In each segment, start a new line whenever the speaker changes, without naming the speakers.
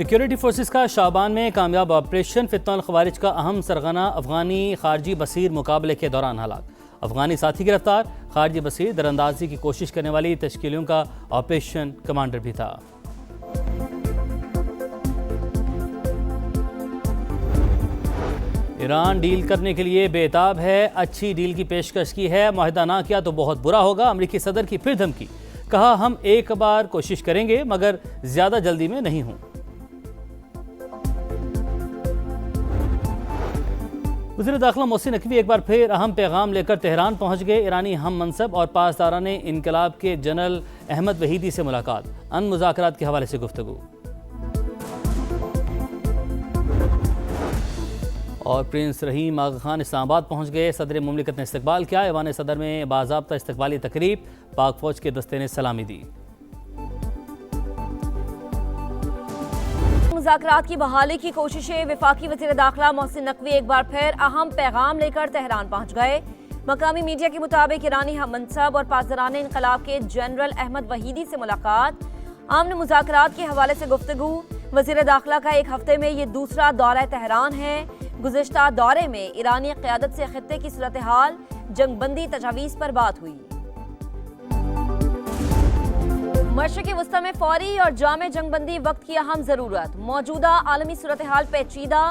Security forces का शाबान में कामयाब ऑपरेशन फितनल खवारिज का अहम सरगना अफगानी खारजी बसीर मुकाबले के दौरान हलाक। अफगानी साथी गिरफ्तार। खारजी बसीर दरअंदाजी की कोशिश करने वाली तश्कीलियों का ऑपरेशन कमांडर भी था। ईरान डील करने के लिए बेताब है, अच्छी डील की पेशकश की है, मुआहिदा ना किया तो बहुत बुरा होगा। अमरीकी सदर की फिर धमकी, कहा हम एक बार कोशिश करेंगे मगर ज्यादा जल्दी में नहीं हूं। वज़ीर दाखिला मोहसिन नकवी एक बार फिर अहम पैगाम लेकर तेहरान पहुंच गए। ईरानी हम मनसब और पासदारान इनकलाब के जनरल अहमद वहीदी से मुलाकात, अन मुज़ाकरात के हवाले से गुफ्तगू। और प्रिंस रहीम आगा खान इस्लामाबाद पहुंच गए। सदर मुमलिकत ने इस्तकबाल किया। ऐवान सदर में बाज़ाब्ता इस्तकबाली तकरीब, पाक फौज के दस्ते ने सलामी दी।
मुज़ाकरात की बहाली की कोशिशें। वफाकी वज़ीर दाखिला मोहसिन नकवी एक बार फिर अहम पैगाम लेकर तेहरान पहुंच गए। मकामी मीडिया के मुताबिक ईरानी हम मनसब और पासदारान इनकलाब के जनरल अहमद वहीदी से मुलाकात, आमन मुज़ाकरात के हवाले से गुफ्तगू। वज़ीर दाखिला का एक हफ्ते में ये दूसरा दौरा तेहरान है। गुज़िश्ता दौरे में ईरानी क़यादत से खित्ते की सूरत हाल, जंगबंदी तजावीज़ पर बात हुई। मशरिक़ी वस्ता में फौरी और जामे जंगबंदी वक्त की अहम ज़रूरत। मौजूदा आलमी सूरत हाल पेचीदा,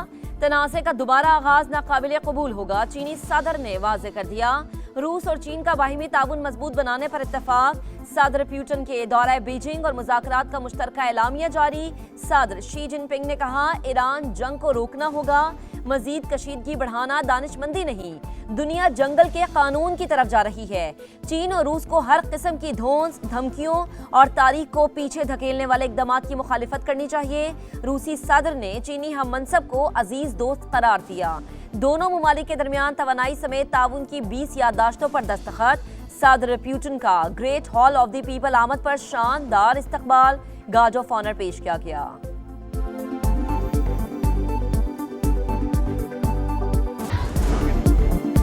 तनाज़े का दोबारा आगाज नाकाबिल कबूल होगा, चीनी सदर ने वाज़े कर दिया। रूस और चीन का बाहिमी ताउन मजबूत बनाने पर इत्तफाक। सदर पुतिन के दौरे बीजिंग और मुज़ाकरात का मुश्तरका एलामिया जारी। सदर शी जिनपिंग ने कहा ईरान जंग को रोकना होगा, मजीद कशीदगी बढ़ाना दानिशमंदी नहीं। दुनिया जंगल के कानून की तरफ जा रही है। चीन और रूस को हर किस्म की धौंस, धमकियों और तारीख को पीछे धकेलने वाले इक़दामात की मुखालिफत करनी चाहिए। रूसी सदर ने चीनी हम मनसब को अजीज दोस्त करार दिया। दोनों ममालिक के दरमियान तवानाई समेत ताउन की 20 याददाश्तों पर दस्तखत। सदर पुतिन का great hall of the people आमद पर शानदार इस्तकबाल, गार्ड ऑफ ऑनर पेश किया गया।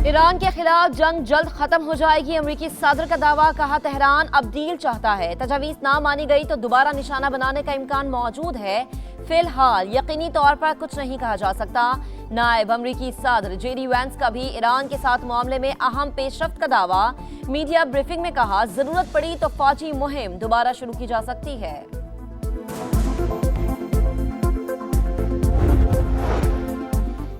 ईरान के खिलाफ जंग जल्द खत्म हो जाएगी, अमरीकी सदर का दावा। कहा तेहरान अब डील चाहता है, तजावीज़ ना मानी गई तो दोबारा निशाना बनाने का इम्कान मौजूद है। फिलहाल यकीनी तौर पर कुछ नहीं कहा जा सकता। नायब अमरीकी सदर जेडी वैंस का भी ईरान के साथ मामले में अहम पेशरफ्त का दावा। मीडिया ब्रीफिंग में कहा जरूरत पड़ी तो फौजी मुहिम दोबारा शुरू की जा सकती है।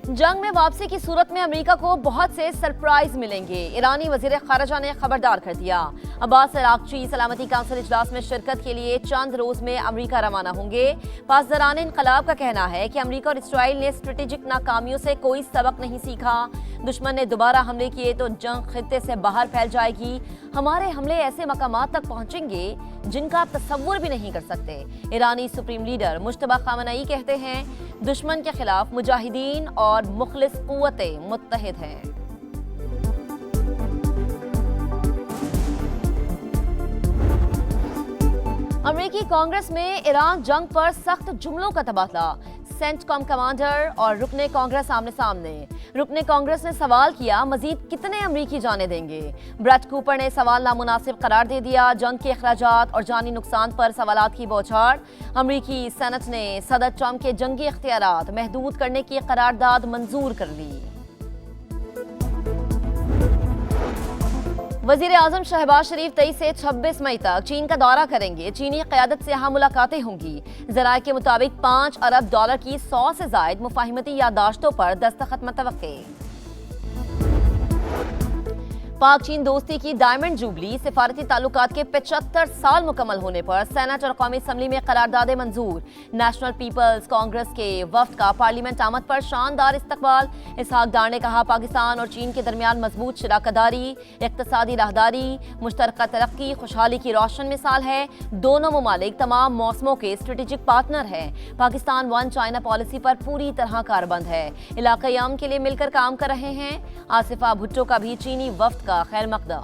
जंग में वापसी की सूरत में अमेरिका को बहुत से सरप्राइज मिलेंगे, ईरानी वजीर खारजा ने खबरदार कर दिया। अब्बास अरागची सलामती काउंसिल इजलास में शिरकत के लिए चंद रोज में अमेरिका रवाना होंगे। पासदारान इनकलाब का कहना है कि अमेरिका और इसराइल ने स्ट्रेटेजिक नाकामियों से कोई सबक नहीं सीखा। दुश्मन ने दोबारा हमले किए तो जंग खित्ते से बाहर फैल जाएगी। हमारे हमले ऐसे मकामात तक पहुंचेंगे जिनका आप तसव्वुर भी नहीं कर सकते। ईरानी सुप्रीम लीडर मुश्तबा खामनई कहते हैं दुश्मन के खिलाफ मुजाहिदीन और मुखलिस कुव्वतें मुत्तहिद हैं। अमेरिकी कांग्रेस में ईरान जंग पर सख्त जुमलों का तबादला। सेंटकॉम कमांडर और रुकने कांग्रेस आमने सामने। रुकने कांग्रेस ने सवाल किया मजीद कितने अमरीकी जाने देंगे। ब्रेट कूपर ने सवाल नामुनासिब करार दे दिया। जंग के अखराजात और जानी नुकसान पर सवालात की बौछार। अमरीकी सेनेट ने सदर ट्रंप के जंगी इख्तियारात महदूद करने की करारदाद मंजूर कर ली। वजीर आजम शहबाज शरीफ 23 से 26 मई तक चीन का दौरा करेंगे। चीनी क़यादत से यहाँ मुलाकातें होंगी। ज़राए के मुताबिक $5 अरब की 100 से ज़ायद मुफाहिमती याददाश्तों पर दस्तखत मुतवक्के। पाक चीन दोस्ती की डायमंड जुबली, सिफारती ताल्लुकात के 75 साल मुकम्मल होने पर सेनेट और कौमी असम्बली में करारदादे मंजूर। नेशनल पीपल्स कांग्रेस के वफ्द का पार्लियामेंट आमद पर शानदार इस्तकबाल। इसहाक डार ने कहा पाकिस्तान और चीन के दरमियान मजबूत शराकतदारी, इक्तसादी राहदारी, मुश्तरका तरक्की खुशहाली की रोशन मिसाल है। दोनों ममालिक तमाम मौसमों के स्ट्रेटेजिक पार्टनर हैं। पाकिस्तान वन चाइना पॉलिसी पर पूरी तरह कारबंद है। इलाक़ाई अमन के लिए मिलकर काम कर रहे हैं। आसिफा भुट्टो का भी चीनी वफ्द का खैर मकदम।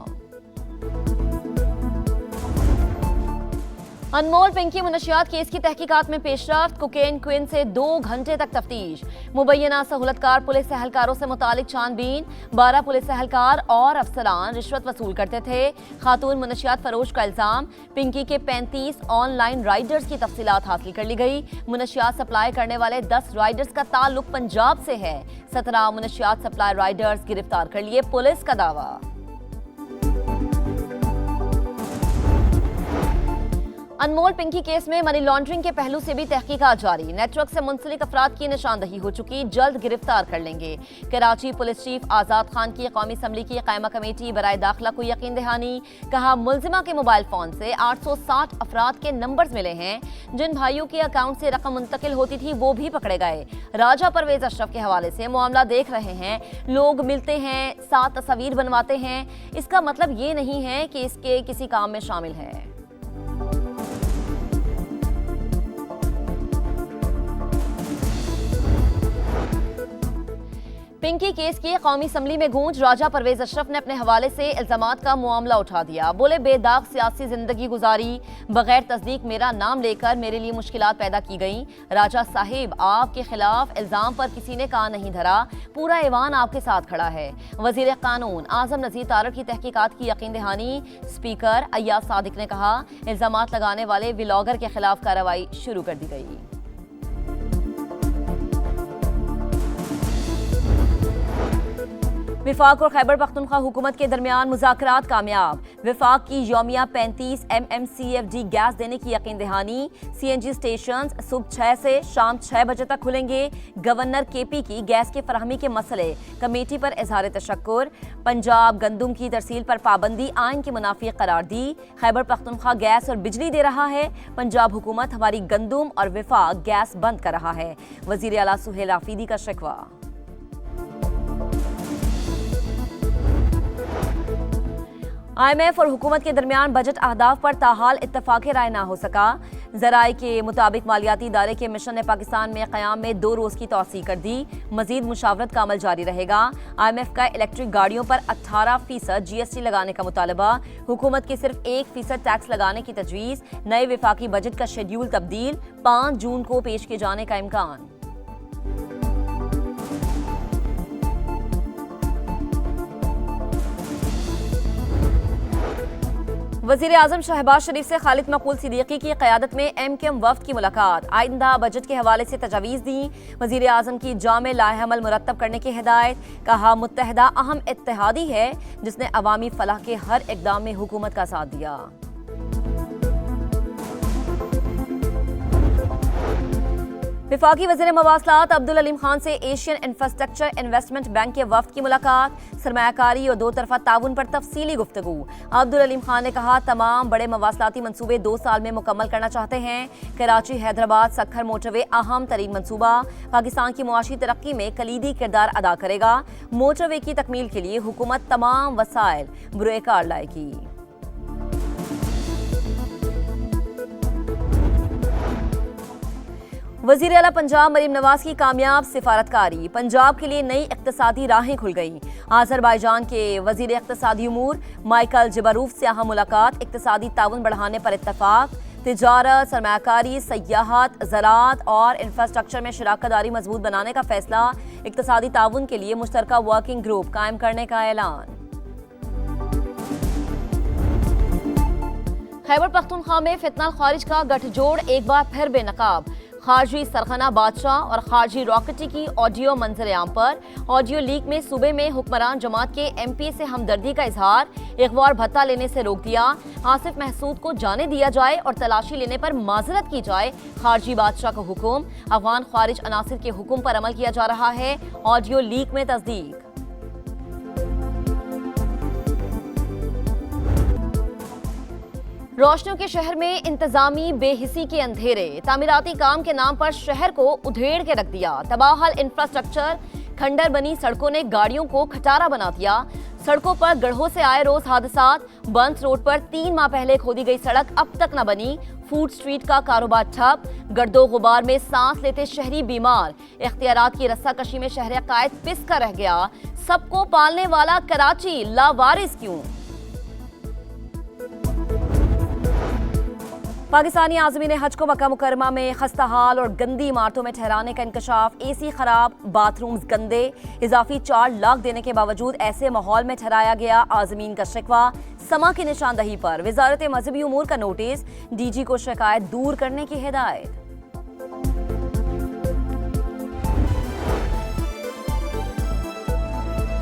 अनमोल पिंकी मुनशियात केस की तहकीकात में पेशरफ्त। कोकेन क्वीन से 2 घंटे तक तफ्तीश। मुबैना सहूलतकार पुलिस एहलकारों से मुतालिक छानबीन। 12 पुलिस एहलकार और अफसरान रिश्वत वसूल करते थे। खातून मुनशियात फरोश का इल्जाम। पिंकी के 35 ऑनलाइन राइडर्स की तफसीलात हासिल कर ली गई। मुनशियात सप्लाई करने वाले 10 राइडर्स का ताल्लुक पंजाब से है। 17 मुनशियात सप्लाई राइडर्स गिरफ्तार कर लिए, पुलिस का दावा। अनमोल पिंकी केस में मनी लॉन्ड्रिंग के पहलू से भी तहकीकात जारी। नेटवर्क से मुंसलिक अफराद की निशानदही हो चुकी, जल्द गिरफ्तार कर लेंगे। कराची पुलिस चीफ आजाद खान की कौमी असम्बली की कायमा कमेटी बराए दाखिला को यकीन दहानी। कहा, मुलजिमा के मोबाइल फोन से 860 अफराद के नंबर्स मिले हैं। जिन भाइयों के अकाउंट से रकम मुंतकिल होती थी वो भी पकड़े गए। राजा परवेज अशरफ के हवाले से मामला देख रहे हैं। लोग मिलते हैं, साथ तस्वीर बनवाते हैं, इसका मतलब ये नहीं है कि इसके किसी काम में शामिल है। पिंकी केस की कौमी असम्बली में गूंज। राजा परवेज अशरफ ने अपने हवाले से इल्जामात का मामला उठा दिया। बोले, बेदाग सियासी जिंदगी गुजारी, बगैर तस्दीक मेरा नाम लेकर मेरे लिए मुश्किलात पैदा की गई। राजा साहिब, आपके खिलाफ इल्जाम पर किसी ने कान नहीं धरा, पूरा ऐवान आपके साथ खड़ा है। वजीर कानून आजम नजीर तारड़ की तहकीकात की यकीन दहानी। स्पीकर अय्याज सादिक ने कहा, इल्जामात लगाने वाले व्लॉगर के खिलाफ कार्रवाई शुरू कर दी गई। विफाक और खैबर पख्तूनख्वा हुकूमत के दरमियान मुज़ाकरात कामयाब। विफाक की यौमिया 35 MMCFD गैस देने की यकीन दहानी। CNG स्टेशन सुबह 6 से शाम 6 बजे तक खुलेंगे। गवर्नर KP की गैस की फराहमी के मसले कमेटी पर इजहार तशक्कुर। पंजाब गंदुम की तरसील पर पाबंदी आइन के मुनाफी करार दी। खैबर पख्तूनख्वा गैस और बिजली दे रहा है, पंजाब हुकूमत हमारी गंदुम और विफाक गैस बंद कर रहा है। वजीर आला सुहेल आफरीदी का शिकवा। IMF और हुकूमत के दरमियान बजट अहदाफ पर ताहाल इत्तफाक राय ना हो सका। ज़राए के मुताबिक मालियाती इदारे के मिशन ने पाकिस्तान में क़याम में 2 रोज़ की तौसी कर दी। मजीद मुशावरत का अमल जारी रहेगा। IMF का इलेक्ट्रिक गाड़ियों पर 18% GST लगाने का मुतालबा। हुकूमत के सिर्फ 1% टैक्स लगाने की तजवीज़। नए विफाकी बजट का शेड्यूल तब्दील, 5 जून को पेश किए जाने का इम्कान। वज़ीर आज़म शहबाज शरीफ से खालिद मकबूल सिद्दीकी की क़यादत में MKM वफ़द की मुलाकात। आइंदा बजट के हवाले से तजावीज़ दी। वज़ीर आज़म की जामे लाहेअमल मुरत्तब करने की हिदायत। कहा, मुत्तहदा अहम इत्तेहादी है जिसने अवामी फलाह के हर इक़दाम में हुकूमत का साथ दिया। विफाकी वज़ीर मवासलात अब्दुल अलीम खान से एशियन इंफ्रास्ट्रक्चर इन्वेस्टमेंट बैंक के वफ़द की मुलाकात। सरमायाकारी और 2 तरफ़ा ताउन पर तफसीली गुफ्तगू। अब्दुल अलीम खान ने कहा, तमाम बड़े मवासलाती मनसूबे 2 साल में मुकम्मल करना चाहते हैं। कराची हैदराबाद सखर मोटरवे अहम तरीन मनसूबा, पाकिस्तान की मुआशी तरक्की में कलीदी किरदार अदा करेगा। मोटरवे की तकमील के लिए हुकूमत तमाम वसाइल बुरे कार लाएगी। वज़ीर आला पंजाब मरीम नवाज की कामयाब सिफारतकारी। पंजाब के लिए नई इक़्तिसादी राहें खुल गईं। आज़रबाईजान के वज़ीर इक़्तिसादी उमूर माइकल जबारूफ से अहम मुलाकात। इक़्तिसादी ताउन बढ़ाने पर इत्तफाक। तिजारत, सरमायाकारी, सयाहत, ज़राअत और इंफ्रास्ट्रक्चर में शराकत दारी मजबूत बनाने का फैसला। इक़्तिसादी ताउन के लिए मुश्तरका वर्किंग ग्रुप कायम करने का ऐलान। खैबर पख्तूनख्वा में फितना खारिज का गठजोड़ एक बार फिर बेनकाब। खारजी सरखना बादशाह और खारजी रॉकेटी की ऑडियो मंजर-ए-आम पर। ऑडियो लीक में सूबे में हुक्मरान जमात के MP से हमदर्दी का इजहार। इगवार भत्ता लेने से रोक दिया। आसिफ महसूद को जाने दिया जाए और तलाशी लेने पर माजरत की जाए, खारजी बादशाह का हुक्म। अफगान खारिज अनासिर के हुक्म पर अमल किया जा रहा है, ऑडियो लीक में तस्दीक। रोशनियों के शहर में इंतजामी बेहिसी के अंधेरे। तामीराती काम के नाम पर शहर को उधेड़ के रख दिया। तबाहल इंफ्रास्ट्रक्चर, खंडर बनी सड़कों ने गाड़ियों को खटारा बना दिया। सड़कों पर गढ़ों से आए रोज हादसात। बंस रोड पर 3 माह पहले खोदी गई सड़क अब तक न बनी। फूड स्ट्रीट का कारोबार ठप। गर्दो गुबार में सांस लेते शहरी बीमार। इख्तियारात की रस्साकशी में शहर कायद पिस का रह गया। सबको पालने वाला कराची लावारिस क्यों? पाकिस्तानी आज़मीन हज को मक्का मुकरमा में खस्ता हाल और गंदी इमारतों में ठहराने का इंकशाफ, एसी खराब, बाथरूम्स गंदे, इजाफी 4 लाख देने के बावजूद ऐसे माहौल में ठहराया गया। आज़मीन का शिकवा, समा की निशानदही पर वजारत मजहबी उमूर का नोटिस, DG को शिकायत दूर करने की हिदायत।